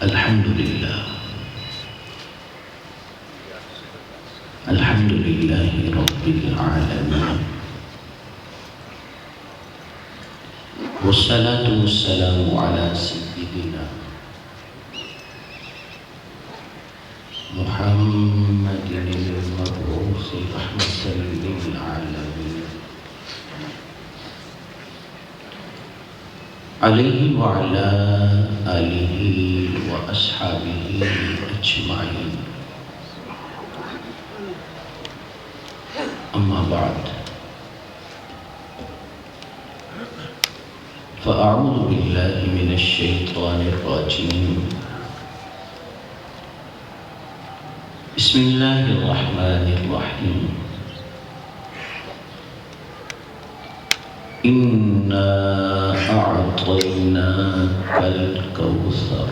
الحمد لله رب العالمين، والصلاة والسلام على سيدنا محمد المبعوث رحمة للعالمين، عليه وعلى آله وأصحابه أجمعين. أما بعد، فأعوذ بالله من الشيطان الرجيم. بسم الله الرحمن الرحيم. إنا أعطيناك الكوثر.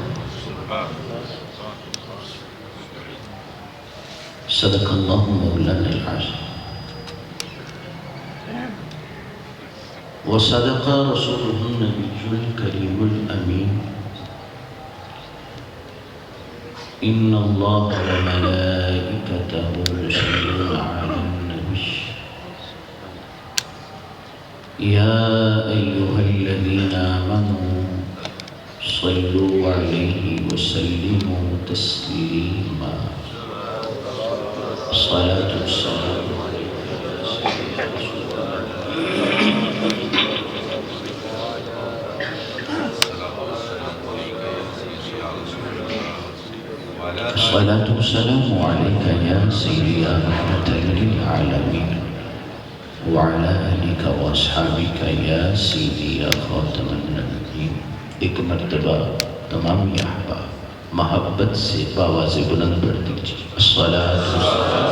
صدق الله مولانا العظيم، وصدق رسوله النبي الكريم الأمين. إن الله وملائكته يصلون على النبي يا أيها الذين آمنوا صلوا عليه وسلموا تسليما. الصلاة والسلام عليك يا سيدي رسول الله. الصلاة والسلام عليك يا سيدي يا رحمة للعالمين، وعلى آلك وأصحابك يا سيدي يا خاتم النبيين. ایک مرتبہ تمام احباب محبت سے آواز بلند پڑھ دیجیے. الصلاة والسلام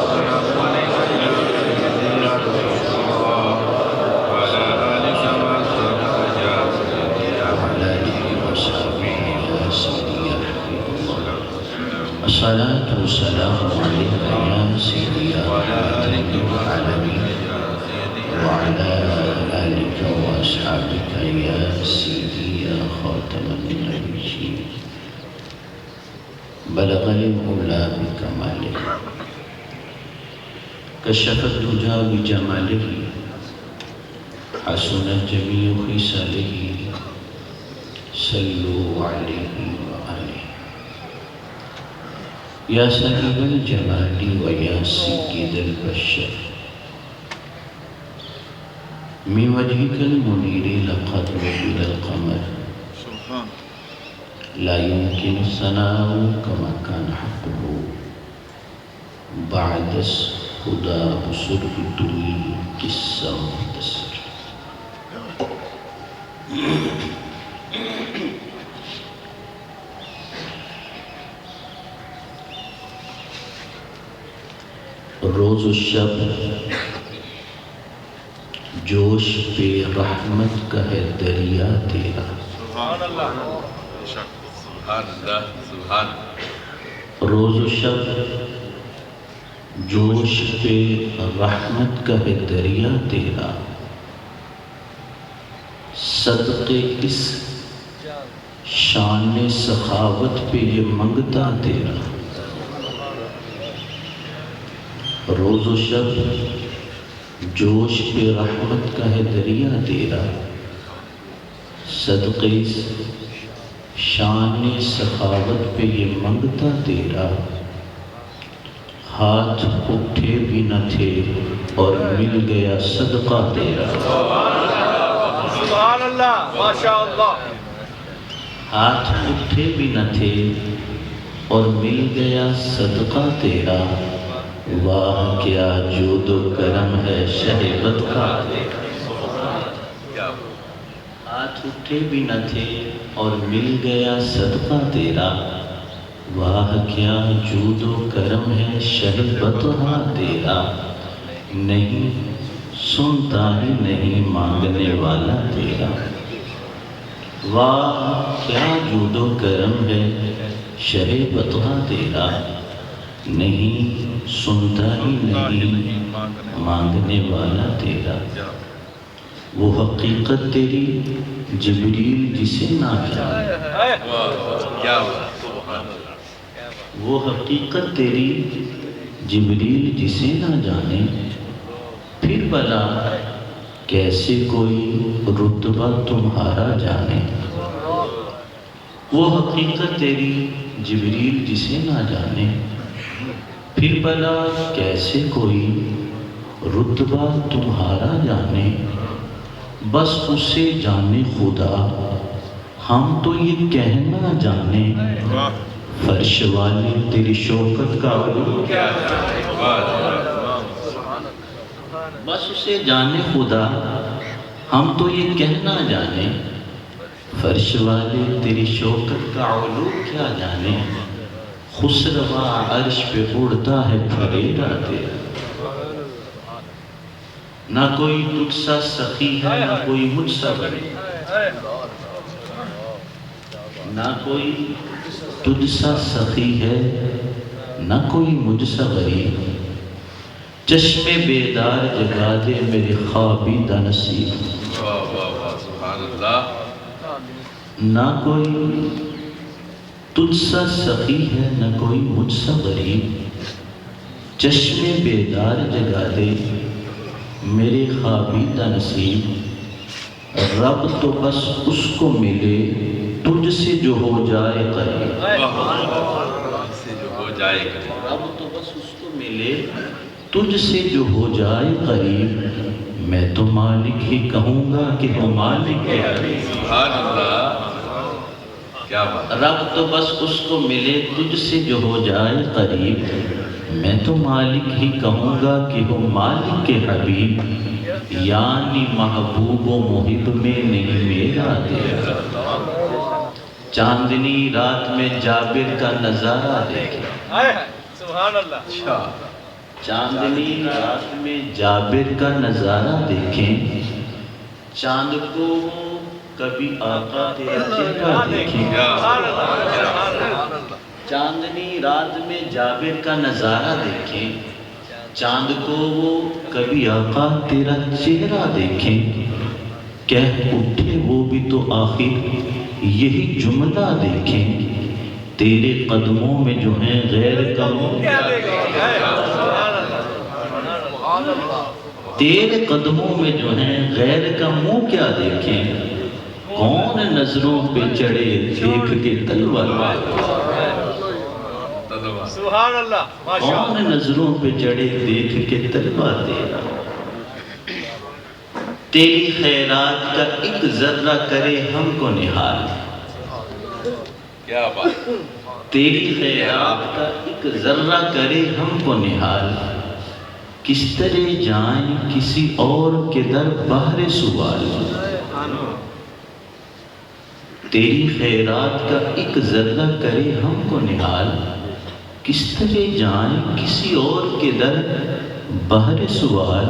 الصلاة والسلام عليك يا سيدي يا رحمة للعالمين، وعلى آلك وأصحابك يا سيدي يا خاتم النبيين. بلغ المولى بكماله، كشف الدجى بجماله، حسن جميع خصاله. صلوا عليه وآله. یا صاحب الجمال ویا سید البشر، من وجهك المنير لقد وجد القمر، لا يمكن الثناء كما كان حقه بعد خدا بسرعة القصة مختصر. روز و شب جوش پہ رحمت کا ہے دریا تیرا. سبحان اللہ، سبحان اللہ، سبحان اللہ. روز و شب جوش پہ رحمت کا ہے دریا تیرا، صدقے اس شان سخاوت پہ یہ منگتا تیرا. روز و شب جوش پہ رحمت کا ہے دریا تیرا، صدقے شان سخاوت پہ یہ منگتا تیرا. ہاتھ اٹھے بھی نہ تھے اور مل گیا صدقہ تیرا. سبحان اللہ، ماشاء اللہ. ہاتھ اٹھے بھی نہ تھے اور مل گیا صدقہ تیرا. واہ کیا جود و کرم ہے شہبت کا تیرا. ہاتھ اٹھے بھی نہ تھے اور مل گیا صدقہ تیرا. واہ کیا جود و کرم ہے شہبت کا تیرا. نہیں سنتا ہی نہیں مانگنے والا تیرا. واہ کیا جود و کرم ہے شہبت کا تیرا. نہیں سنتا ہی نہیں مانگنے والا تیرا. وہ حقیقت تیری جبریل جسے نہ جانے، وہ حقیقت تیری جبریل جسے نہ جانے، پھر بھلا کیسے کوئی رتبہ تمہارا جانے۔ وہ حقیقت تیری جبریل جسے نہ جانے، پھر بھلا کیسے کوئی رتبہ تمہارا جانے۔ بس اسے جانے خدا، ہم تو یہ کہنا جانے، فرش والے تیری شوکت کا علو کیا جانے۔ بس اسے جانے خدا، ہم تو یہ کہنا جانے، فرش والے تیری شوکت کا علو کیا جانے۔ خسروا عرش پہ اڑتا ہے پھریرا تیرا، نہ کوئی تجھ سا سخی ہے نہ کوئی مجھ سا غریب، نہ کوئی تجھ سا سخی ہے نہ کوئی مجھ سا غریب۔ چشم بیدار جگا دے میرے خوابیدہ نصیب، سبحان اللہ۔ نہ کوئی تجھ سا سخی ہے نہ کوئی مجھ سا غریب۔ چشم بیدار جگا دے میرے خوابیدہ نصیب، رب تو بس اس کو ملے تجھ سے جو ہو جائے قریب۔ رب تو بس اس کو ملے تجھ سے جو ہو جائے قریب، میں تو مالک ہی کہوں گا کہ وہ مالک ہے حبیب۔ سبحان اللہ، کیا بات۔ رب تو بس اس کو ملے تجھ سے جو ہو جائے قریب، میں تو مالک ہی کہوں گا کہ وہ مالک کے حبیب۔ یعنی محبوب و محب میں نہیں میرا تیرا، چاندنی رات میں جابر کا نظارہ دیکھے۔ سبحان اللہ۔ چاندنی رات میں جابر کا نظارہ دیکھیں، چاند کو کبھی آقا تیرا چہرہ دیکھیں۔ چاندنی رات میں جابر کا نظارہ دیکھیں، چاند کو وہ کبھی آقا تیرا چہرہ دیکھیں۔ کہہ اٹھے وہ بھی تو آخر یہی جملہ دیکھیں، تیرے قدموں میں جو ہیں غیر کا منہ کیا دیکھیں۔ تیرے قدموں میں جو ہیں غیر کا منہ کیا دیکھیں، کون نظروں پہ چڑھے دیکھ کے تلوار۔ سبحان اللہ، کون نظروں پہ چڑھے دیکھ کے تلوار تیرا۔ تیری خیرات کا ایک ذرہ کرے ہم کو نہال، کیا بات۔ تیری خیرات کا ایک ذرہ کرے ہم کو نہال، کس طرح جائیں کسی اور کے در بہر سوال۔ تیری خیرات کا ایک ذرہ کرے ہم کو نہال، کس طرح جائیں کسی اور کے در بہر سوال۔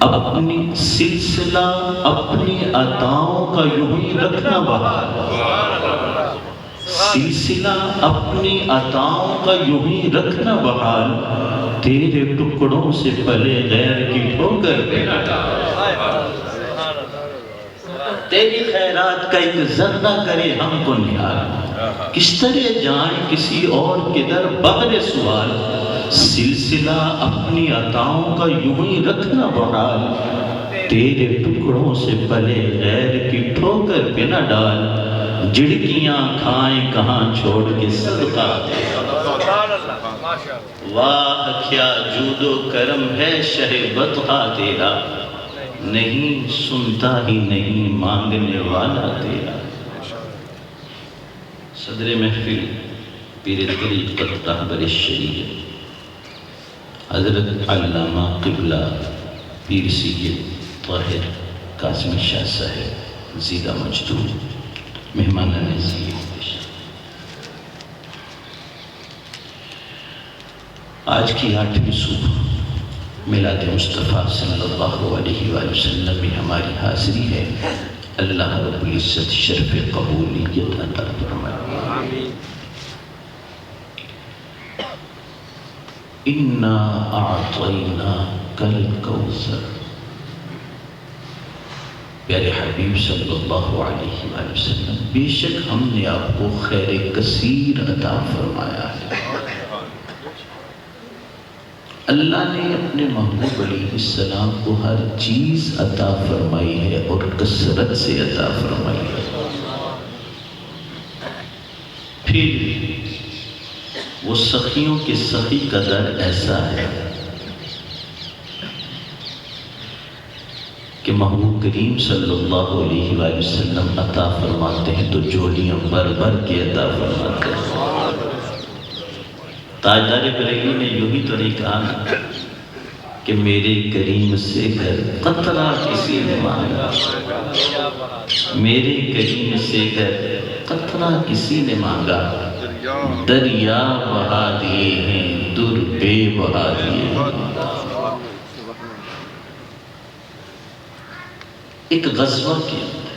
اپنی سلسلہ اپنی عطاؤں کا یوں ہی رکھنا بحال، سلسلہ اپنی عطاؤں کا یوں ہی رکھنا بحال، تیرے ٹکڑوں سے پلے غیر کی ٹھوکر دینا۔ تیری خیرات کا ایک ذرہ کرے ہم کو نہال، کس طرح جائیں کسی اور کے در بغیر سوال۔ سلسلہ اپنی عطاؤں کا یوں ہی رکھنا بحال، تیرے ٹکڑوں سے پلے غیر کی ٹھوکر پہ نہ ڈال۔ جھڑکیاں کھائیں کہاں چھوڑ کے صدقہ دے، واہ کیا جود و کرم ہے شہ بطحہ تیرا، نہیں سنتا ہی نہیں مانگنے والا تیرا۔ صدر محفل پیر طریقت رہبر شریعت حضرت علامہ قبلہ پیر سید طاہر قاسمی شاہ صاحب زیدہ مجدور، مہمانان عزیز، آج کی 8ویں صبح میلاد مصطفیٰ صلی اللہ علیہ وآلہ وسلم میں ہماری حاضری ہے۔ اللہ رب العزت شرف قبولیت عطا فرمائے۔ اِنَّا أَعْطَيْنَاكَ الْكَوْثَرَ، پیارے حبیب صلی اللہ علیہ وآلہ وسلم، بے شک ہم نے آپ کو خیر کثیر عطا فرمایا ہے۔ اللہ نے اپنے محبوب علیہ السلام کو ہر چیز عطا فرمائی ہے اور کثرت سے عطا فرمائی ہے۔ پھر وہ سخیوں کے سخی کا در ایسا ہے کہ محبوب کریم صلی اللہ علیہ وآلہ وسلم عطا فرماتے ہیں تو جولیاں بھر بھر کے عطا فرماتے ہیں۔ تاجدار بریلی نے یوں ہی تو نہیں کہا نا کہ میرے کریم سے گھر قطرہ کسی نے مانگا، میرے کریم سے گھر قطرہ کسی نے مانگا، دریا بہا دیے ہیں در بے بہا دیے ہیں۔ ایک غزوہ کے اندر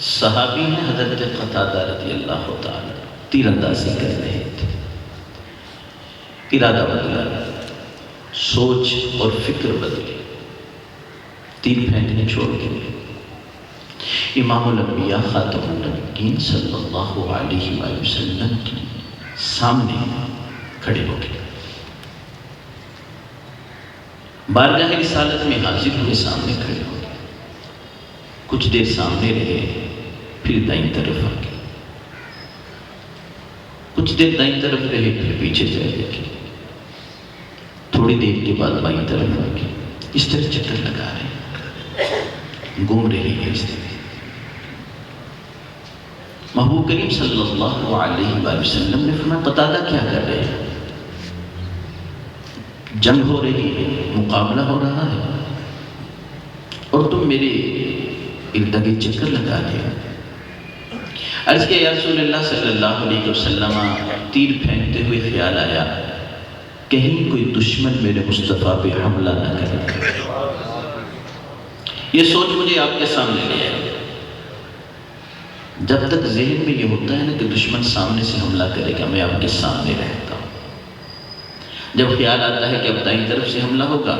صحابی ہیں حضرت قتادہ رضی اللہ تعالی تیر اندازی کر رہے تھے، ارادہ بدلا، سوچ اور فکر بدلی، تیر پھینکنے چھوڑ کے امام الانبیاء خاتم النبیین صلی اللہ علیہ وآلہ وسلم کی سامنے کھڑے ہو گئے، بارگاہ رسالت میں حاضر ہوئے، سامنے کھڑے ہو گئے، کچھ دیر سامنے رہے، پھر دائیں طرف آ گئے، کچھ دیر دائیں طرف رہے، پھر پیچھے چلے گئے، تھوڑی دیر کے بعد بائیں طرف آ گئے، اس طرح چکر لگا رہے، گم رہے ہیں اس طرح۔ محبوب کریم صلی اللہ علیہ وآلہ وسلم نے فرمایا قتادہ کیا کر رہے ہیں؟ جنگ ہو رہی ہے، مقابلہ ہو رہا ہے اور تم میرے ارد گرد چکر لگا رہے ہو۔ عرض کیا یا رسول اللہ صلی اللہ علیہ وسلم، تیر پھینکتے ہوئے خیال آیا کہیں کوئی دشمن میرے مصطفیٰ پہ حملہ نہ کرے، یہ سوچ مجھے آپ کے سامنے لے آئی۔ جب تک ذہن میں یہ ہوتا ہے نا کہ دشمن سامنے سے حملہ کرے گا، میں آپ کے سامنے رہتا ہوں۔ جب خیال آتا ہے کہ اب دائیں طرف سے حملہ ہوگا،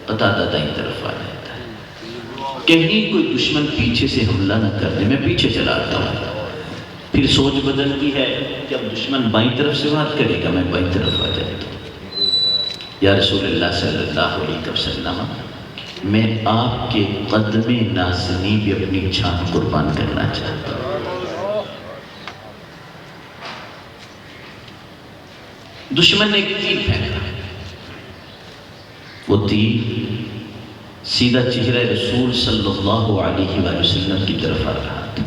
قتادہ دائیں طرف آ جاتا ہے، کہیں کوئی دشمن پیچھے سے حملہ نہ کر دے، میں پیچھے چلا آتا ہوں۔ پھر سوچ بدلتی ہے کہ اب دشمن بائیں طرف سے وار کرے گا، میں بائیں طرف آ جاتا ہوں۔ یا رسول اللہ صلی اللہ علیہ وسلم، میں آپ کے قدم نازنی بھی اپنی جان قربان کرنا چاہتا ہوں۔ دشمن نے ایک تیر پھینکا، وہ تیر سیدھا چہرہ رسول صلی اللہ علیہ وآلہ وسلم کی طرف آ رہا تھا۔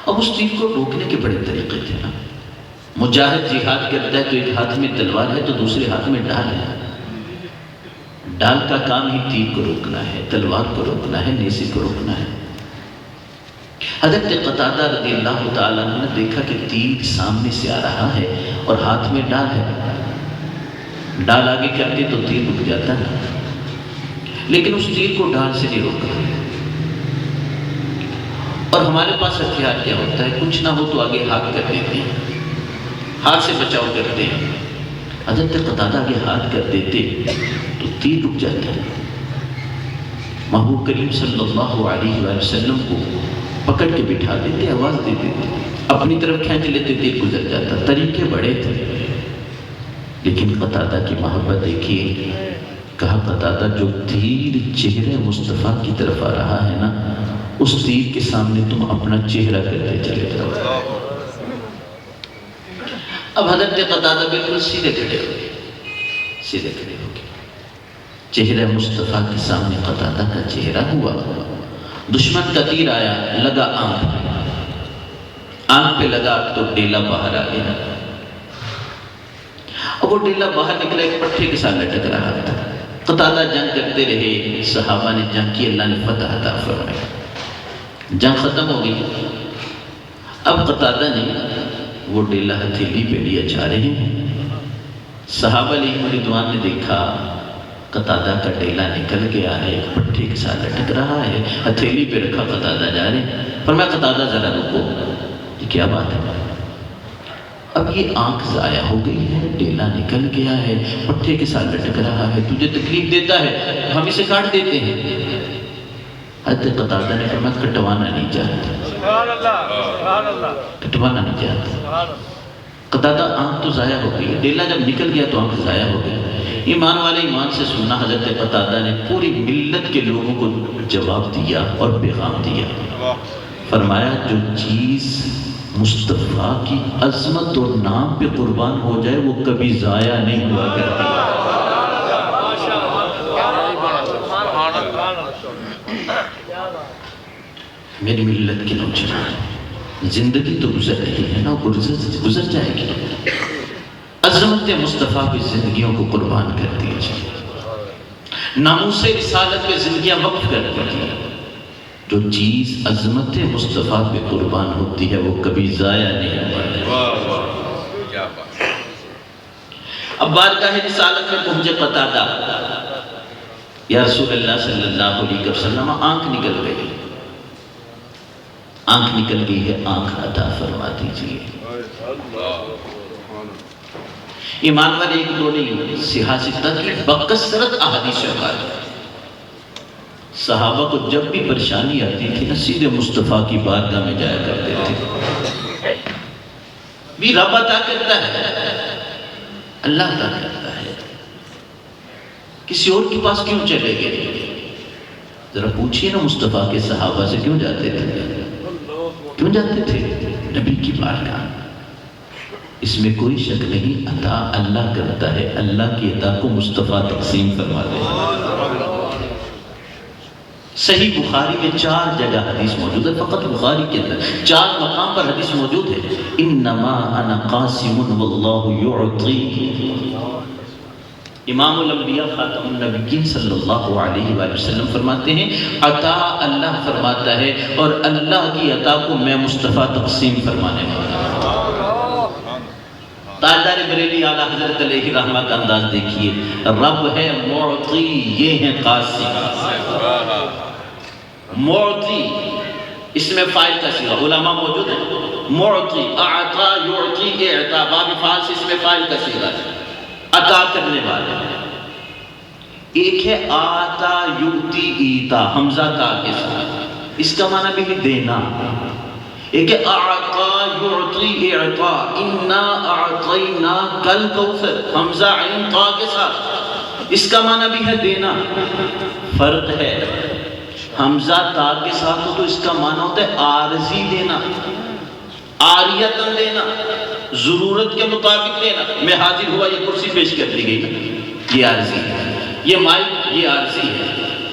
اب اس تیر کو روکنے کے بڑے طریقے تھے نا، مجاہد جہاد کرتا ہے تو ایک ہاتھ میں تلوار ہے تو دوسرے ہاتھ میں ڈال ہے، ڈال کا کام ہی تیر کو روکنا ہے، تلوار کو روکنا ہے، نیزے کو روکنا ہے۔ حضرت قتادہ رضی اللہ تعالیٰ نے دیکھا کہ تیر سامنے سے آ رہا ہے اور ہاتھ میں ڈال ہے، ڈال آگے کرتے تو تیر رک جاتا ہے، لیکن اس تیر کو ڈال سے نہیں روکا۔ اور ہمارے پاس ہتھیار کیا ہوتا ہے، کچھ نہ ہو تو آگے ہاتھ کر دیتے ہیں، ہاتھ سے بچاؤ کرتے ہیں۔ حضرت قتادہ آگے ہاتھ کر دیتے تو تیر رک جاتا ہے۔ محبوب کریم صلی اللہ علیہ وآلہ وسلم کو پکڑ کے بٹھا دیتے، آواز دے دیتے، اپنی طرف کھینچ لیتے، تیر گزر جاتا۔ طریقے بڑے تھے، لیکن قتادہ کی محبت دیکھیے، کہا قتادہ جو تیر چہرے مصطفیٰ کی طرف آ رہا ہے نا، اس تیر کے سامنے تم اپنا چہرہ کرتے چلے جاؤ۔ اب حضرت قتادہ بالکل سیدھے کھڑے ہو گئے، سیدھے کھڑے ہو گئے، چہرہ مصطفیٰ کے سامنے قتادہ کا چہرہ ہوا۔ دشمن کا تیر آیا، لگا آنکھ پہ لگا تو ڈیلا باہر آ گیا۔ اب وہ ڈیلا باہر نکلا، ایک پٹھے کے ساتھ لٹک رہا تھا۔ قتادہ جنگ کرتے رہے، صحابہ نے جنگ کی، اللہ نے فتح عطا فرمائی، جنگ ختم ہو گئی۔ اب قتادہ نے وہ ڈیلا ہتھیلی پہ لیا جا رہے ہیں، صحابہ علیہ رضوان نے دیکھا قتادہ کا ڈیلا نکل گیا ہے، ایک پٹھے کے ساتھ لٹک رہا ہے، ہتھیلی پہ رکھا، قتادہ جا رہے ہیں۔ فرمایا قتادہ ذرا رکو، یہ کیا بات ہے؟ اب یہ آنکھ ضائع ہو گئی ہے، ڈیلا نکل گیا ہے، پٹھے کے ساتھ لٹک رہا ہے، تجھے تکلیف دیتا ہے، ہم اسے کاٹ دیتے ہیں۔ حضرت قتادہ نے فرمایا کٹوانا نہیں چاہتا، کٹوانا نہیں چاہتا۔ قتادہ آنکھ تو ضائع ہو گئی ہے، ڈیلا جب نکل گیا تو آنکھ ضائع ہو گئی۔ ایمان والے ایمان سے سننا، حضرت قتادہ نے پوری ملت کے لوگوں کو جواب دیا اور پیغام دیا۔ فرمایا جو چیز مصطفیٰ کی عظمت اور نام پہ قربان ہو جائے وہ کبھی ضائع نہیں ہوا کرتی۔ میری ملت کے نوجوان، زندگی تو گزر رہی ہے نا، گزر جائے گی، عظمت مصطفیٰ کی زندگیوں کو قربان کر دیجیے، ناموس رسالت پہ زندگیاں وقف کر دیجیے۔ جو چیز عظمت مصطفیٰ پہ قربان ہوتی ہے وہ کبھی ضائع نہیں ہوتی۔ اب بارگاہ رسالت میں پہنچے قتادہ، یا رسول اللہ صلی اللہ علیہ وسلم آنکھ نکل گئی، آنکھ نکل گئی ہے، آنکھ عطا فرما دیجیے۔ ایمان والے ایک دو نہیں، سیاستہ کی بکثرت احادیث ہے۔ صحابہ کو جب بھی پریشانی آتی تھی نا، سیدھے مصطفیٰ کی بارگاہ میں جایا کرتے تھے۔ بھی رب عطا کرتا ہے، اللہ عطا کرتا ہے، کسی اور کے پاس کیوں چلے گئے؟ ذرا پوچھئے نا مصطفیٰ کے صحابہ سے کیوں جاتے تھے؟ کیوں جاتے تھے؟ نبی کی بارگاہ۔ اس میں کوئی شک نہیں، عطا اللہ کرتا ہے، اللہ کی عطا کو مصطفیٰ تقسیم فرما دے۔ صحیح بخاری میں 4 جگہ حدیث موجود ہے، فقط بخاری کے اندر 4 مقام پر حدیث موجود ہے۔ انما انا قاسم واللہ یعطی۔ امام الانبیاء خاتم النبیین صلی اللہ علیہ وآلہ وسلم فرماتے ہیں عطا اللہ فرماتا ہے اور اللہ کی عطا کو میں مصطفیٰ تقسیم فرمانے والا ہوں۔ تاجدار بریلی اعلیٰ حضرت علیہ رحمہ کا انداز دیکھیے، رب ہے معطی، یہ ہے قاسم۔ معطی، اس میں فاعل کا صیغہ، علماء موجود ہیں۔ معطی، اعطا یعطی اعطا، باب فاعل سے اس میں فاعل کا صیغہ ہے، عطا کرنے والے۔ ایک ہے آتا یعطی ایتا، حمزہ تا کے ساتھ، اس کا معنی بھی ہے دینا۔ ایک ہے اعطا یعطی اعطا، انا اعطیناک الکوثر، حمزہ عین تا کے ساتھ، اس کا معنی بھی ہے دینا۔ فرق ہے، حمزہ تا کے ساتھ ہو تو اس کا معنی ہوتا ہے عارضی دینا، عاریتاً دینا، ضرورت کے مطابق دینا۔ میں حاضر ہوا، یہ کرسی پیش کر دی گئی نا، یہ عارضی ہے، یہ مائک یہ عارضی ہے۔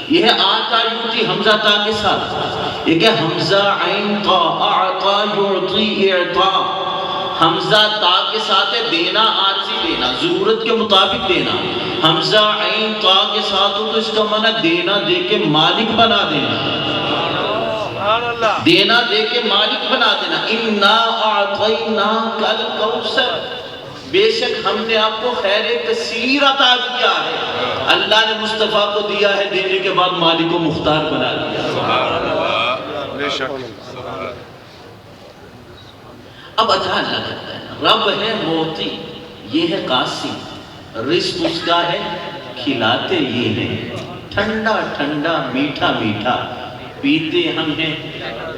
یہ ہے آتا یعطی حمزہ تا کے ساتھ، ایک ہے حمزہ عین تا، اعطا یعطی اعطا، حمزہ تا کے ساتھ ہے دینا، عارضی دینا، ضرورت کے مطابق دینا۔ حمزہ عین تا کے ساتھ ہو تو اس کا معنی دینا دے کے مالک بنا دینا، دینا دے کے مالک بنا دینا۔ انا اعطیناک الکوثر، بے شک ہم نے آپ کو خیر کثیر عطا کیا ہے۔ اللہ نے مصطفیٰ کو دیا ہے، دینے کے بعد مالک کو مختار بنا دیا۔ اب عطا اللہ کرتا ہے، رب ہے معطی، یہ ہے قاسم، رزق اس کا ہے، کھلاتے یہ ہیں، ٹھنڈا ٹھنڈا میٹھا میٹھا پیتے ہم ہیں،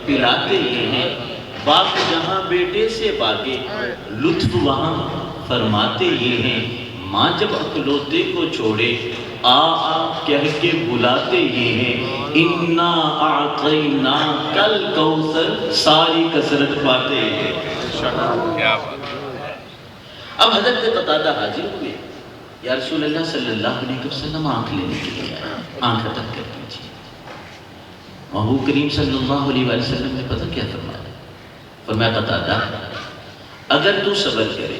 پلاتے یہ ہیں، باپ جہاں بیٹے سے باغے، لطف وہاں فرماتے یہ ہیں، ماں جب اکلوتے کو چھوڑے آ کہہ کے بلاتے یہ ہیں، انا اعطیناک الکوثر، ساری کثرت پاتے یہ ہیں۔ اب حضرت قتادہ حاضر ہوئے، یا رسول اللہ صلی اللہ علیہ وسلم آنکھ لینے کے لیے آئے، آنکھ عطا کر دیجیے۔ محبوب کریم صلی اللہ علیہ وسلم نے پتہ کیا فرمایا؟ فرمایا قتادہ اگر تو صبر کرے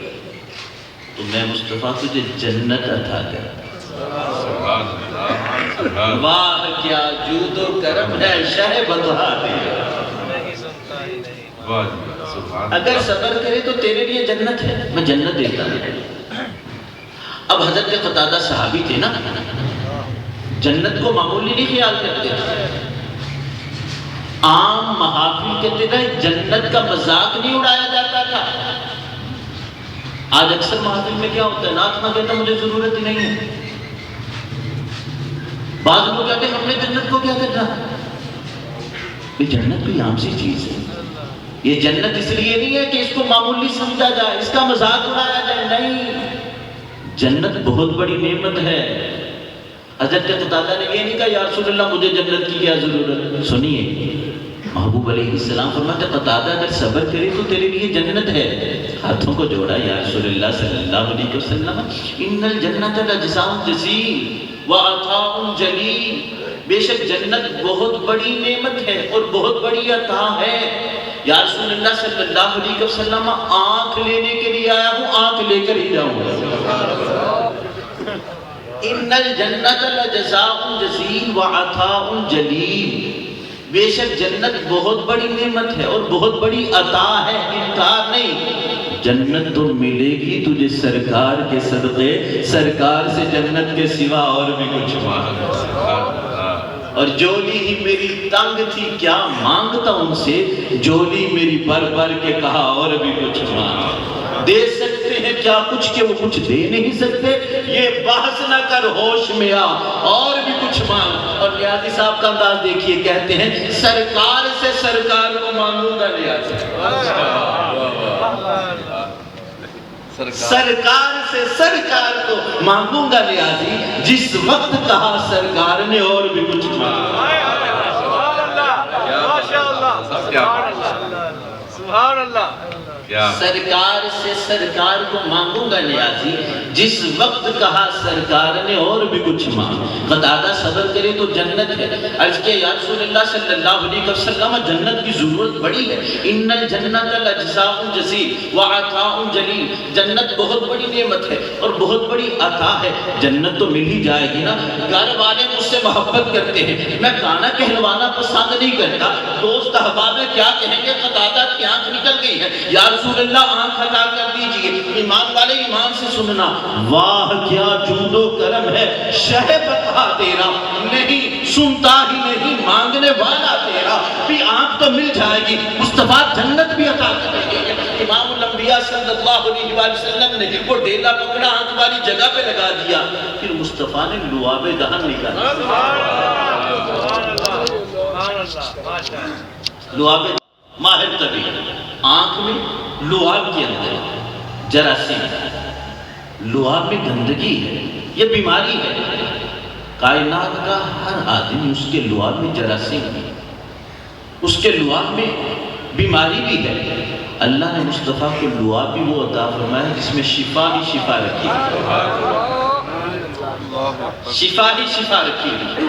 تو میں مصطفیٰ تجھے جنت عطا کرتا۔ واہ کیا جود و کرم ہے شہ بطحا دیا۔ اگر صبر کرے تو تیرے لیے جنت ہے، میں جنت دیتا ہوں۔ اب حضرت قتادہ صحابی تھے نا، جنت کو معمولی نہیں خیال کرتے تھے، عام محافل کے تحت جنت کا مذاق نہیں اڑایا جاتا تھا۔ آج اکثر محفل میں کیا ہوتا ہے، نعت نہ کہتا مجھے ضرورت ہی نہیں ہے. بعض لوگ کہتے ہیں ہم نے جنت کو کیا کرنا. یہ جنت کوئی عام سی چیز ہے. یہ جنت اس لیے نہیں ہے کہ اس کو معمولی سمجھا جائے، اس کا مذاق اڑایا جائے، نہیں. جنت بہت بڑی نعمت ہے. حضرت قتادہ نے یہ نہیں کہا یا رسول اللہ مجھے جنت کی کیا ضرورت. سنیے محبوب علیہ السلام فرماتے قتادہ اگر صبر کرے تو تیرے لیے جنت ہے. ہاتھوں کو جوڑا یا رسول اللہ صلی اللہ علیہ وسلم ان الجنت لجزاء جزیل وعطاء جلیل. بے شک جنت بہت بڑی نعمت ہے اور بہت بڑی عطا ہے. یا رسول اللہ صلی اللہ علیہ وسلم آنکھ لینے کے لیے آیا ہوں، آنکھ لے کر ہی جاؤں گا. ان الجنت لجزاء جزیل وعطاء جلیل. بے شک جنت بہت بڑی نعمت ہے اور بہت بڑی عطا ہے، انکار نہیں. جنت تو ملے گی تجھے سرکار کے صدقے، سرکار سے جنت کے سوا اور بھی کچھ مانگ. اور جولی ہی میری تنگ تھی کیا مانگتا ان سے، جولی میری بھر بھر کے کہا اور بھی کچھ مانگ. دے سکتے ہیں کیا کچھ کہ وہ کچھ دے نہیں سکتے، یہ بحث نہ کر ہوش میں آ اور بھی کچھ مانگ. اور نیازی صاحب کا انداز دیکھیے، کہتے ہیں سرکار سے سرکار کو مانگوں گا نیازی. سرکار سے سرکار کو مانگوں گا نیازی، جس وقت کہا سرکار نے اور بھی کچھ مانگا. سبحان اللہ. سرکار سے سرکار کو مانگوں گا نیازی، جس وقت کہا سرکار نے اور بھی کچھ مانگ. قتادہ صبر کرے تو جنت ہے. عرض کیا یا رسول اللہ صلی اللہ علیہ وسلم جنت کی ضرورت بڑی ہے. ان الجنت لجزاء جزیل وعطاء جلیل. جنت بہت بڑی نعمت ہے اور بہت بڑی عطا ہے. جنت تو مل ہی جائے گی نا. گھر والے مجھ سے محبت کرتے ہیں، میں گانا کہلوانا پسند نہیں کرتا. دوست احباب کیا کہیں گے قتادہ کی آنکھ نکل گئی ہے. یا رسول اللہ آنکھ عطا کر دیجئے. ایمان والے ایمان سے سننا، واہ کیا جود و کرم ہے شہ بقا تیرا، نہیں سنتا ہی نہیں مانگنے والا تیرا. بھی آنکھ تو مل جائے گی، مصطفیٰ جنت بھی عطا کریں گے. امام الانبیاء صلی اللہ علیہ وآلہ وسلم نے وہ ڈیلا پکڑا، آنکھ والی جگہ پہ لگا دیا، پھر مصطفیٰ نے لعاب دہن نکالا. لعاب ماہر طبی، آنکھ میں لعاب کے اندر جراثیم، لعاب میں گندگی ہے، یہ بیماری ہے. کائنات کا ہر آدمی اس کے لعاب میں جراثیم بھی، اس کے لعاب میں بیماری بھی ہے. اللہ نے مصطفیٰ کو لعاب بھی وہ عطا فرمایا جس میں شفا ہی شفا رکھی ہے. شفا ہی شفا رکھی ہے.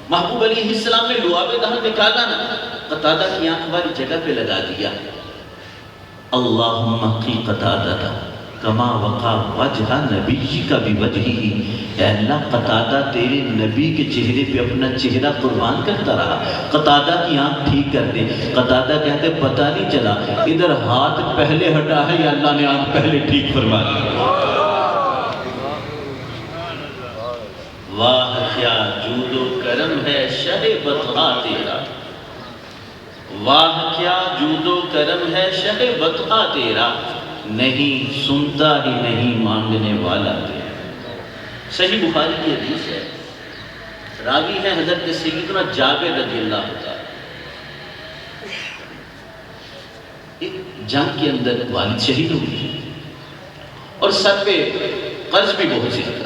محبوب علیہ السلام نے لعاب دہن نکالا نا، قتادہ کی آنکھ والی جگہ پہ لگا دیا. اللہم قی قتادہ کما وقع وجہ نبیک بوجہہ. اے اللہ قتادہ تیرے نبی کے چہرے پہ اپنا چہرہ قربان کرتا رہا، قتادہ کی آنکھ ٹھیک کر دے. قتادہ کہتے پتہ نہیں چلا ادھر ہاتھ پہلے ہٹا ہے یا اللہ نے آنکھ پہلے ٹھیک فرما دی. واہ کیا جود و کرم ہے شہ بطحا تیرا، واہ کیا جود و کرم ہے شہ بطحا تیرا، نہیں سنتا ہی نہیں مانگنے والا تیرا. صحیح بخاری کی حدیث ہے، راوی ہے حضرت سیدنا جابر رضی اللہ عنہ. ایک جنگ کے اندر والد شہید ہو گئے اور سر پہ قرض بھی بہت زیادہ.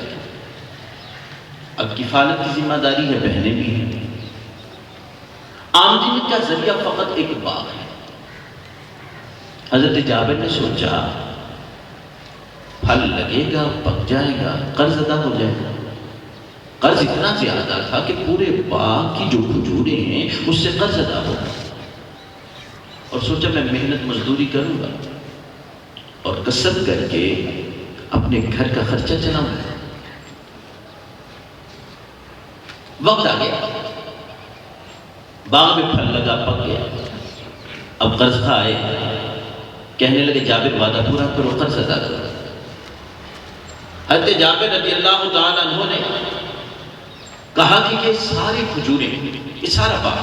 اب کفالت کی ذمہ داری ہے، بہنیں بھی ہیں. آمدنی کا ذریعہ فقط ایک باغ ہے. حضرت جابر نے سوچا پھل لگے گا، پک جائے گا، قرض ادا ہو جائے گا. قرض اتنا زیادہ تھا کہ پورے باغ کی جو کھجوریں ہیں اس سے قرض ادا ہو. اور سوچا میں محنت مزدوری کروں گا اور کسب کر کے اپنے گھر کا خرچہ چلاؤں گا. وقت آ گیا، باغ میں پھل لگا، پک گیا. اب قرض کھائے، کہنے لگے جابر وعدہ پورا کرو، قرض ادا کرو. حضرت جابر رضی اللہ تعالیٰ عنہ نے کہا کہ یہ ساری کھجوریں، یہ سارا باغ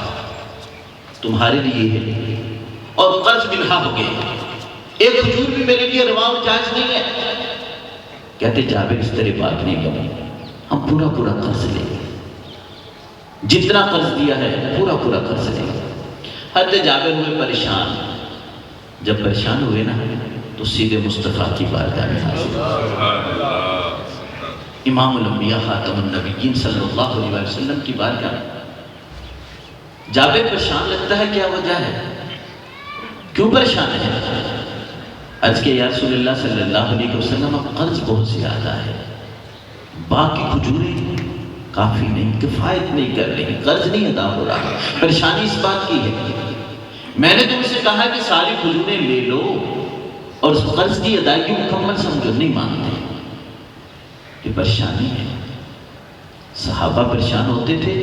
تمہارے لیے ہے اور قرض بنہا ہو گئے. ایک کھجور بھی میرے لیے روا اور جائز نہیں ہے۔ کہتے جابر اس طرح بات نہیں کریں، ہم پورا پورا قرض لیں گے، جتنا قرض دیا ہے پورا پورا قرض لیں گے۔ حضرت جابر ہوئے پریشان، جب پریشان ہوئے نا تو سیدھے مصطفیٰ کی بارگاہ میں حاضر امام الانبیاء خاتم النبیین صلی اللہ علیہ وسلم کی بارگاہ میں۔ جابر پریشان لگتا ہے، کیا وجہ ہے، کیوں پریشان ہے؟ عرض کہ یا رسول اللہ صلی اللہ علیہ وسلم اب قرض بہت زیادہ ہے، باقی کھجوریں کافی نہیں، کفایت نہیں کر رہی، قرض نہیں ادا ہو رہا۔ پریشانی اس بات کی ہے، میں نے تم سے کہا کہ ساری کھجوریں لے لو اور اس قرض کی ادائیگی مکمل سمجھو، نہیں مانتے، یہ پریشانی ہے۔ صحابہ پریشان ہوتے تھے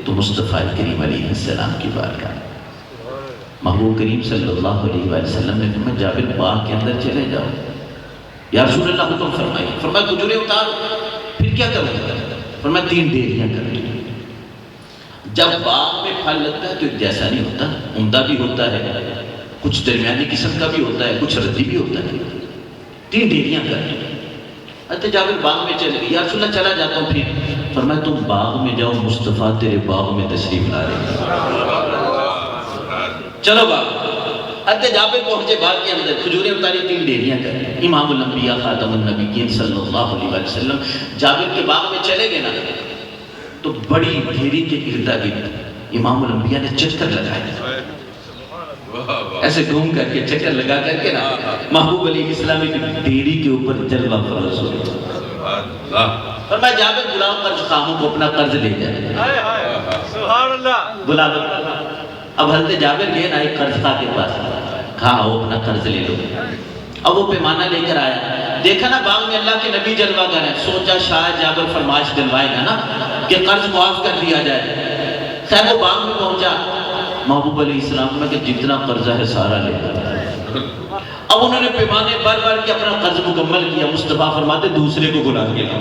تو مصطفیٰ کریم علیہ السلام کی بارگاہ، محبوب کریم صلی اللہ علیہ وسلم نے فرمایا جابر باغ کے اندر چلے جاؤ، یا رسول اللہ حکم فرمائیے۔ فرمایا کھجوریں اتارو، پھر کیا کروں گا؟ فرمایا 3 ڈیریاں کر لیں۔ جب باغ میں پھل لگتا ہے تو ایک جیسا نہیں ہوتا، عمدہ بھی ہوتا ہے، کچھ درمیانی قسم کا بھی ہوتا ہے، کچھ ردی بھی ہوتا ہے۔ 3 ڈیریاں کر لیں۔ حضرت جابر باغ میں چلے گئے، یا رسول اللہ چلا جاتا ہوں پھر۔ فرمایا تم باغ میں جاؤ، مصطفیٰ تیرے باغ میں تشریف لا رہے ہیں، چلو باغ۔ حضرت جابر پہنچے باغ کے اندر، کھجوریں اتاری، 3 ڈیریاں کر لیں۔ امام الانبیاء خاتم النبیین صلی اللہ علیہ وسلم جابر کے باغ میں چلے گئے نا تو بڑی ڈھیری کے ارد گرد امام الانبیاء نے چکر لگائے، ایسے گھوم کر کے چکر لگا کر کے نا محبوب علیہ السلام کی ڈھیری کے اوپر جلوہ فروز ہوئے۔ فرمایا جابر بلاؤ قرض خواہوں کو، اپنا قرض لے جائے، سبحان اللہ، بلا لو۔ اب حضرت جابر گئے نا ایک قرض خواہ کے پاس، کہا آؤ اپنا قرض لے لو۔ اب وہ پیمانہ لے کر آیا، دیکھا نا باغ میں اللہ کے نبی جلوہ گر ہے، سوچا شاید جابر فرمائش دلوائے گا نا کہ قرض معاف کر دیا جائے۔ خیر وہ باغ میں پہنچا، محبوب علیہ السلام میں کہ جتنا قرضہ ہے سارا لے لو۔ اب انہوں نے پیمانے بھر بھر کے اپنا قرض مکمل کیا۔ مصطفیٰ فرماتے دوسرے کو بلا کے لاؤ۔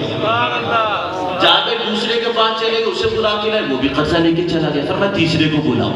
جابر دوسرے کے پاس چلے گئے، اسے بلا کے لائے، وہ بھی قرضہ لے کے چلا گیا۔ فرمایا تیسرے کو بلاؤ،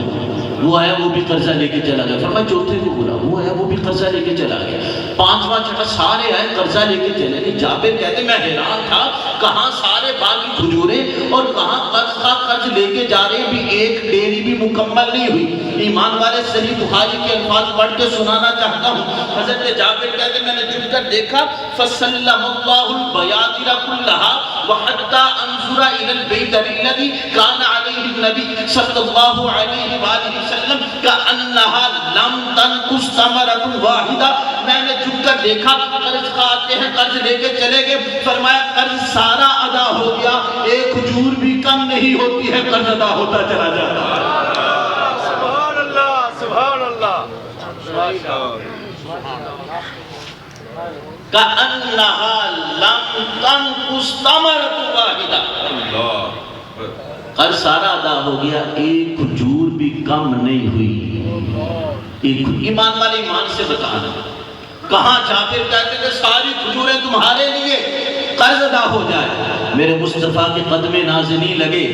وہ آیا وہ بھی قرضہ لے کے چلا گیا۔ فرمایا چوتھے کو بلاؤ، وہ آیا وہ بھی قرضہ لے کے چلا گیا۔ 5واں 6واں سارے آئے قرضہ لے کے چلے گئے۔ جابر کہتے میں حیران تھا، کہاں سارے باقی کھجوریں اور کہاں قرض کا قرض لے کے جا رہے، بھی ایک ڈیری بھی مکمل نہیں ہوئی۔ ایمان والے صحیح بخاری کے الفاظ پڑھ کے سنانا چاہتا ہوں۔ حضرت جابر کہتے میں نے جھک کر دیکھا، فَسَلَّمَ اللَّهُ الْبَيَادِرَ كُلَّهَا وَحَتَّى أَنظُرَ إِلَى الْبَيْدَرِ الَّذِي كَانَ عَلَيْهِ النَّبِيُّ صلی اللہ علیہ وآلہ وسلم كَأَنَّهَا لَمْ تَنْقُصْ ثَمَرَةٌ وَاحِدَةٌ۔ میں نے جھک کر دیکھا، قرض کا آتے ہیں، قرض لے کے چلے گئے۔ فرمایا قرض سارا ادا ہو گیا، ایک کھجور بھی کم نہیں ہوتی ہے، قرض ادا ہوتا چلا جاتا ہے۔ سبحان اللہ، سبحان اللہ، كَأَنَّهَا لَمْ تَنْقُصْ ثَمَرَةٌ وَاحِدَةٌ۔ قرض سارا ادا ہو گیا، ایک کھجور بھی کم نہیں ہوئی۔ ایمان والے ایمان سے بتانا، کہاں جابر کہتے کہ ساری کھجوریں تمہارے لیے، قرض ادا ہو جائے۔ میرے مصطفیٰ کے قدم نازنی لگے،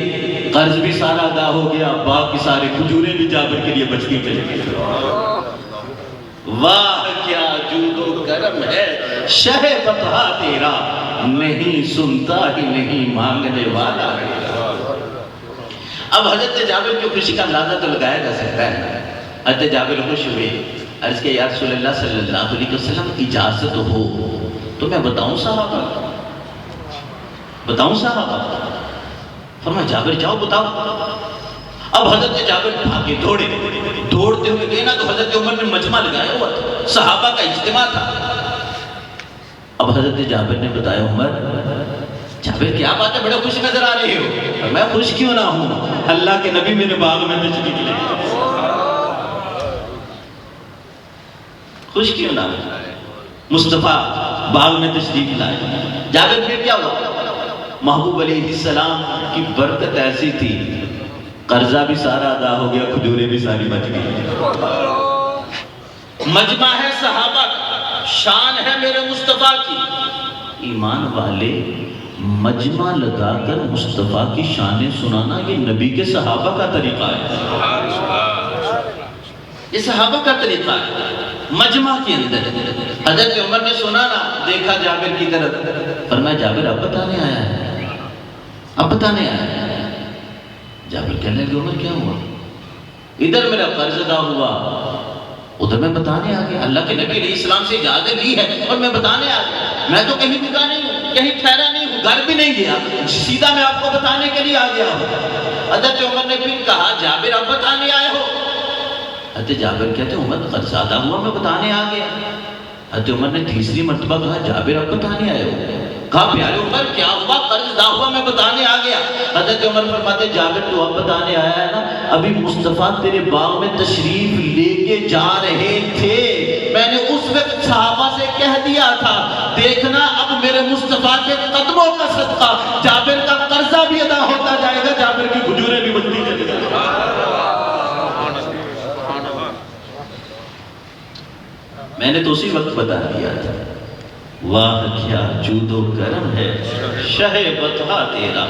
قرض بھی سارا ادا ہو گیا، باقی سارے کھجوریں بھی جابر کے لیے بچتی چلی گئی۔ واہ کیا جود و کرم ہے شہ بطحا تیرا، نہیں سنتا ہی نہیں مانگنے والا ہے۔ اب حضرت جابر کی خوشی کا اندازہ تو لگایا جا سکتا ہے۔ حضرت جابر خوش ہوئے، عرض کہ یا رسول اللہ صلی اللہ علیہ وسلم اجازت ہو تو میں بتاؤں صحابہ، بتاؤں صحابہ؟ فرمایا جابر جاؤ بتاؤ۔ اب حضرت جابر بھاگے، دوڑتے ہوئے گئے نا تو حضرت عمر نے مجمع لگایا ہوا تھا، صحابہ کا اجتماع تھا۔ اب حضرت جابر نے بتایا عمر، جابر کیا بات ہے، بڑے خوش نظر آ رہے ہو۔ میں خوش کیوں نہ ہوں، اللہ کے نبی میرے باغ میں تشریف لے گئے، خوش کیوں نہ ہوں، مصطفیٰ باغ میں تشریف لائے۔ جابر پھر کیا ہوا، محبوب علیہ السلام کی برکت ایسی تھی، قرضہ بھی سارا ادا ہو گیا، کھجوریں بھی ساری بچ گئی۔ مجمع ہے صحابہ کا، شان ہے میرے مصطفیٰ کی۔ ایمان والے مجمع لگا کر مصطفیٰ کی شانیں سنانا یہ نبی کے صحابہ کا طریقہ ہے، یہ صحابہ کا طریقہ ہے۔ مجمع کے اندر حضرت عمر نے سنا نا، دیکھا جابر کی طرف، فرمایا جابر اب بتانے آیا ہے، اب بتانے آیا ہے۔ جابر کہنے لگے عمر کیا ہوا؟ ادھر میرا قرض ادا ہوا، ادھر میں بتانے آ گیا، اللہ کے نبی علیہ السلام سے اجازت لی ہے اور میں بتانے آ گیا، میں تو کہیں رکا نہیں ہوں، کہیں ٹھہرا نہیں ہوں، گھر بھی نہیں گیا، سیدھا میں آپ کو بتانے کے لیے آ گیا ہوں۔ حضرت عمر نے پھر کہا جابر اب بتانے آئے ہو؟ حضرت جابر کہتے ہیں عمر قرض ادا ہوا، میں بتانے آ گیا۔ حضرت عمر نے تیسری مرتبہ کہا جابر اب بتانے آئے ہو؟ کہا پیارے عمر کیا ہوا؟ قرض ادا ہوا، میں بتانے آ گیا۔ حضرت عمر فرماتے جابر تو اب بتانے آیا ہے نا، ابھی مصطفیٰ تیرے باغ میں تشریف لے کے جا رہے تھے، میں نے اس وقت صحابہ سے کہہ دیا تھا دیکھنا اب میرے مصطفیٰ کے قدموں کا صدقہ جابر کا قرضہ بھی ادا ہوتا جائے گا، جابر کی کھجوریں بھی بنتی چلی جائیں گی۔ میں نے تو اسی وقت بتا دیا تھا، واہ کیا جود و کرم ہے شہ بطحا تیرا،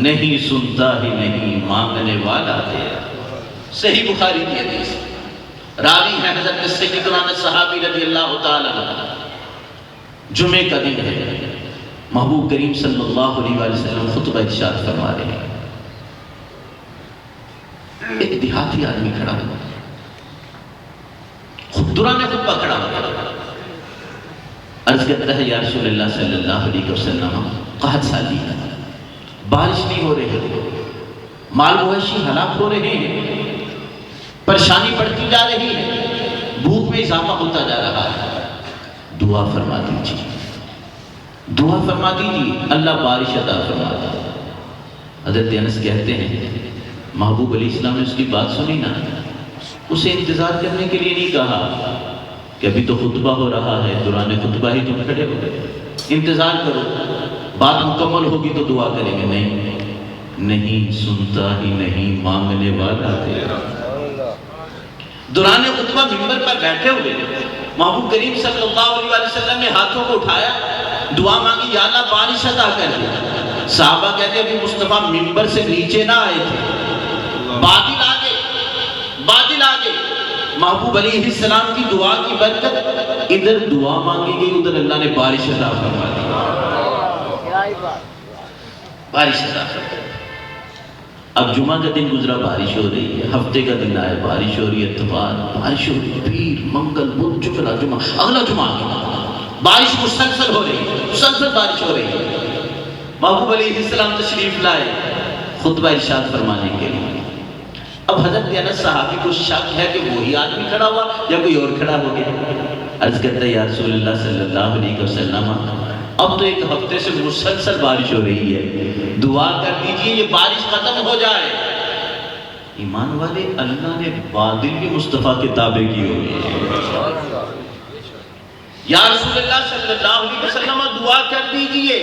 نہیں سنتا ہی نہیں مانگنے والا تیرا۔ صحیح بخاری کی حدیث، راوی ہے حضرت سیدنا صحابی رضی اللہ تعالیٰ عنہ۔ جمعے کا دن ہے، محبوب کریم صلی اللہ علیہ وسلم خطبہ ارشاد فرما رہے ہیں، ایک دیہاتی آدمی کھڑا ہوا، دوران خطبہ کھڑا ہوا، عرض کرتا ہے یا رسول اللہ صلی اللہ علیہ وسلم قحط سالی ہے، بارش نہیں ہو رہی، مال مویشی ہلاک ہو رہے ہیں، پریشانی بڑھتی جا رہی ہے، بھوک میں اضافہ ہوتا جا رہا ہے، دعا فرما دیجیے، دعا فرما دیجیے، اللہ بارش عطا فرما دے۔ حضرت انس کہتے ہیں محبوب علیہ السلام نے اس کی بات سنی نا، اسے انتظار کرنے کے لیے نہیں کہا کہ ابھی تو خطبہ ہو رہا ہے، دوران خطبہ ہی تم کھڑے ہو گئے، انتظار کرو، بات مکمل ہوگی تو دعا کریں گے، نہیں سنتا ہی نہیں مانگنے والا تیرا۔ دوران خطبہ منبر پر بیٹھے ہوئے محبوب کریم صلی اللہ علیہ وسلم نے ہاتھوں کو اٹھایا، دعا مانگی یا اللہ بارش عطا کر دے۔ صحابہ کہتے ہیں ابھی مصطفیٰ منبر سے نیچے نہ آئے تھے، بادل آ گئے، بادل آ گئے، محبوب علیہ السلام کی دعا کی برکت، ادھر دعا مانگی گئی، ادھر اللہ نے بارش عطا فرما دی، بارش عطا فرما دی۔ اب جمعہ کا دن گزرا، بارش ہو رہی ہے، ہفتے کا دن آیا، بارش ہو رہی ہے، اتوار بارش ہو رہی ہے، پیر منگل بدھ جمعہ، اگلا جمعہ آ گیا، بارش مسلسل ہو رہی ہے، مسلسل بارش ہو رہی ہے۔ محبوب علیہ السلام تشریف لائے خطبہ ارشاد فرمانے کے لیے۔ اب حضرت انس صحابی کو شک ہے کہ وہی آدمی کھڑا ہوا یا کوئی اور کھڑا ہو گیا، عرض کرتا ہے یا رسول اللہ صلی اللہ علیہ وسلم اب تو ایک ہفتے سے مسلسل بارش ہو رہی ہے، دعا کر دیجئے یہ بارش ختم ہو جائے۔ ایمان والے اللہ نے بادل بھی مصطفیٰ کے تابع کی ہوئی ہے۔ یا رسول اللہ صلی اللہ علیہ وسلم دعا کر دیجئے،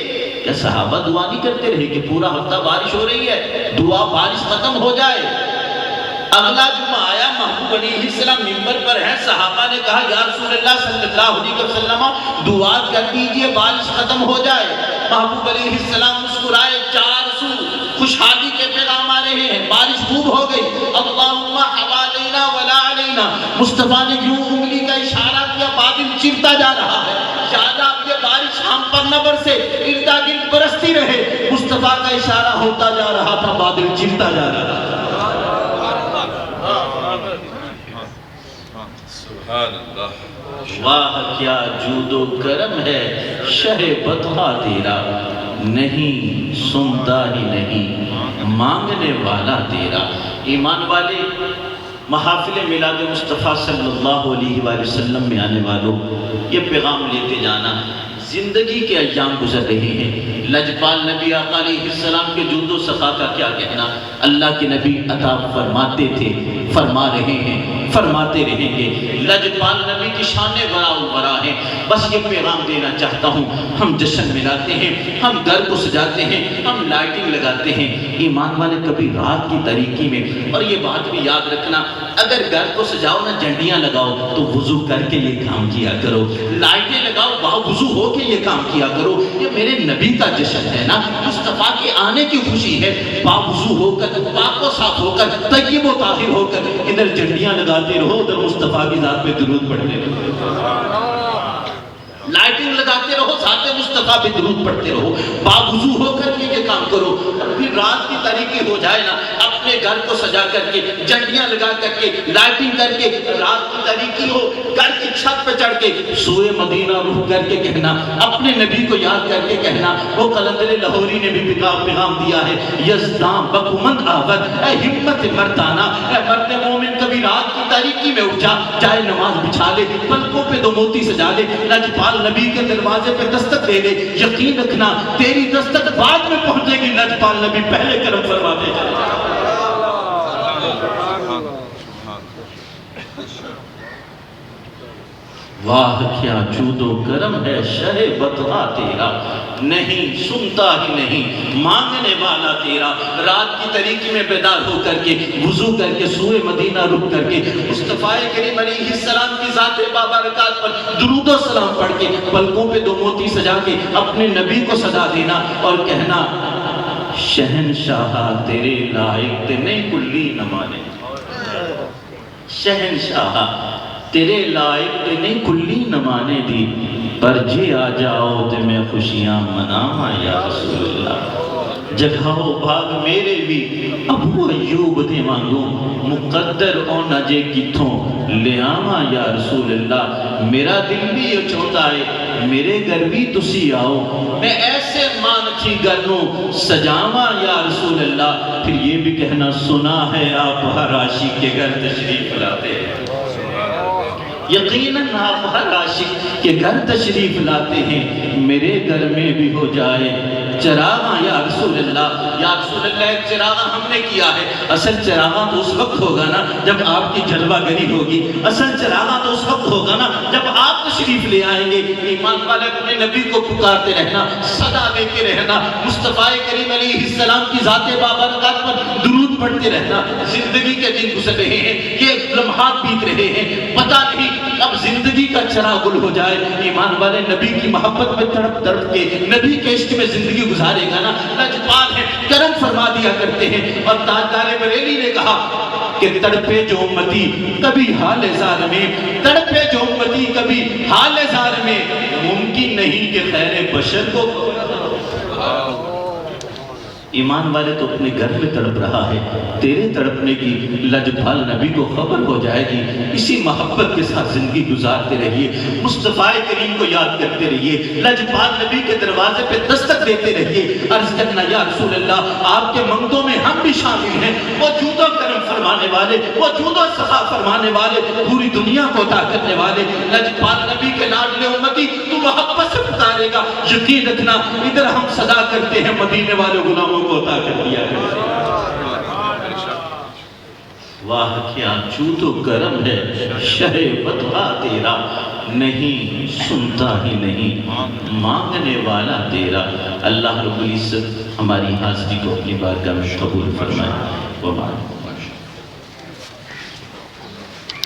کیا صحابہ دعا نہیں کرتے رہے کہ پورا ہفتہ بارش ہو رہی ہے، دعا بارش ختم ہو جائے؟ اگلا جمعہ آیا، محبوب علیہ السلام منبر پر ہیں، صحابہ نے کہا یا رسول اللہ صلی اللہ علیہ وسلم دعا کر دیجئے بارش ختم ہو جائے۔ محبوب علیہ السلام مسکرائے، چار سو خوشحالی کے پیغام آ رہے ہیں، بارش خوب ہو گئی، اللہم حوالینا ولا علینا، مصطفیٰ نے یوں انگلی کا اشارہ کیا، بادل چرتا جا رہا ہے، شاید آپ یہ بارش ہم پر نہ برسے، اردا گرد برستی رہے، مصطفیٰ کا اشارہ ہوتا جا رہا تھا، بادل چرتا جا رہا تھا۔ سبحان اللہ، واہ کیا جود و کرم ہے شہ بطحا تیرا، نہیں سنتا ہی نہیں مانگنے والا تیرا۔ ایمان والے محافل میلاد مصطفیٰ صلی اللہ علیہ وآلہ وسلم میں آنے والوں، یہ پیغام لیتے جانا، زندگی کے ایام گزر رہے ہیں، لجپال نبی آقا علیہ السلام کے جود و سخا کا کیا کہنا، اللہ کے نبی عطا فرماتے تھے، فرما رہے ہیں، فرماتے رہیں گے، لجپال نبی کی شان برا ہیں۔ بس یہ پیغام دینا چاہتا ہوں، ہم جشن مناتے ہیں، ہم گھر کو سجاتے ہیں، ہم لائٹنگ لگاتے ہیں، ایمان والے کبھی رات کی تاریکی میں، اور یہ بات بھی یاد رکھنا، اگر گھر کو سجاؤ نہ جھنڈیاں لگاؤ تو وضو کر کے یہ کام کیا کرو، لائٹیں لگاؤ باوضو ہو کے یہ کام کیا کرو، یہ میرے نبی کا جشن ہے نا، مصطفیٰ کے آنے کی خوشی ہے، باوضو ہو کر پاک و و صاف ہو کر، طیب و طاہر ہو کر ادھر جھنڈیاں لگاتے رہو، ادھر مصطفیٰ کی ذات پہ درود پڑھتے رہو، لائٹنگ لگاتے رہو، ذات مصطفیٰ پہ درود پڑھتے رہو، باوضو ہو کر کے یہ کام کرو۔ اور پھر رات کی تاریکی ہو جائے نا، اپنے گھر کو سجا کر کے، جھنڈیاں لگا کر کے، لائٹنگ کر کے، رات کی تاریکی ہو، گھر کی چھت پہ چڑھ کے سوئے مدینہ رخ کر کے کہنا، اپنے نبی کو یاد کر کے کہنا۔ وہ قلندر لاہوری نے بھی پیغام دیا ہے، یزداں بکمند آور، اے ہمت مردانہ، اے مرد مومن کبھی رات کی تاریکی میں اٹھ جا، چاہے نماز بچھا لے، پلکوں پہ دو موتی سجا لے، لجپال نبی کے دروازے پہ دستک دے لے، یقین رکھنا تیری دستک بعد میں پہنچے گی، لجپال نبی پہلے کرم فرماتے چلے۔ واہ کیا جود و کرم ہے شہ بطحا تیرا، نہیں سنتا ہی نہیں مانگنے والا تیرا۔ رات کی تاریکی میں بیدار ہو کر کے، وضو کر کے، سوئے مدینہ رک کر کے، مصطفیٰ کریم علیہ السلام کی ذات بابرکات پر درود و سلام پڑھ کے، پلکوں پہ دو موتی سجا کے اپنے نبی کو سجا دینا اور کہنا، شہنشاہ تیرے لائق تے نہیں کلی نہ مانے، شہنشاہ تیرے لائق تے نہیں کلی نہ مانے دی، پر جی آ جاؤ تے میں خوشیاں مناواں یا رسول اللہ۔ جگاؤ باغ میرے بھی ابو ایوب دے وانگوں، مقدر اونا جے کتھوں لے آواں یا رسول اللہ۔ میرا دل بھی یہ چاہتا ہے میرے گھر بھی تسی آؤ، میں ایسے مانچی گھروں سجاواں یا رسول اللہ۔ پھر یہ بھی کہنا، سنا ہے آپ ہر عاشق کے گھر تشریف لاتے ہیں، یقیناً آپ ہر عاشق کے گھر تشریف لاتے ہیں، میرے گھر میں بھی ہو جائے چراغاں یا رسول اللہ۔ یا رسول اللہ ایک چراغاں ہم نے کیا ہے، اصل چراغاں تو اس وقت ہوگا نا جب آپ کی جلوہ گری ہوگی، اصل چراغاں تو اس وقت ہوگا نا جب آپ تشریف لے آئیں گے۔ ایمان والے اپنے نبی کو پکارتے رہنا، صدا دیتے رہنا، مصطفیٰ کریم علیہ السلام کی ذات بابرکات پر درود پڑھتے رہنا۔ زندگی کے دن گزر رہے ہیں، یہ لمحات بیت رہے ہیں، پتہ نہیں اب زندگی کا چراغ گل ہو جائے۔ ایمان والے نبی کی محبت میں تڑپ تڑپ کے، نبی کے عشق میں زندگی گزارے گا نا، لجپال ہے، کرم فرما دیا کرتے ہیں۔ اور تاجدار بریلی نے کہا کہ تڑپے جو امتی کبھی حال زار میں، تڑپے جو امتی کبھی حال زار میں، ممکن نہیں کہ خیر بشر کو۔ ایمان والے تو اپنے گھر میں تڑپ رہا ہے، تیرے تڑپنے کی لجپال نبی کو خبر ہو جائے گی۔ اسی محبت کے ساتھ زندگی گزارتے رہیے، مصطفیٰ کریم کو یاد کرتے رہیے، لجپال نبی کے دروازے پہ دستک دیتے رہیے، عرض کرنا، یا رسول اللہ آپ کے منگتوں میں ہم بھی شامل ہیں۔ وہ جود و کرم فرمانے والے، وہ جود و سخا فرمانے والے، پوری دنیا کو عطا کرنے والے، لجپال نبی کے لاڈلے امتی تو محبت سے پکارے گا، یقین رکھنا ادھر ہم صدا کرتے ہیں، مدینے والے غلاموں کو عطا کر دیا کرتے ہیں۔ واہ کیا جود و کرم ہے شہ بطحا تیرا، نہیں سنتا ہی نہیں مانگنے والا تیرا۔ اللہ رب العزت ہماری حاضری کو اپنی بارگاہ میں قبول فرمائے۔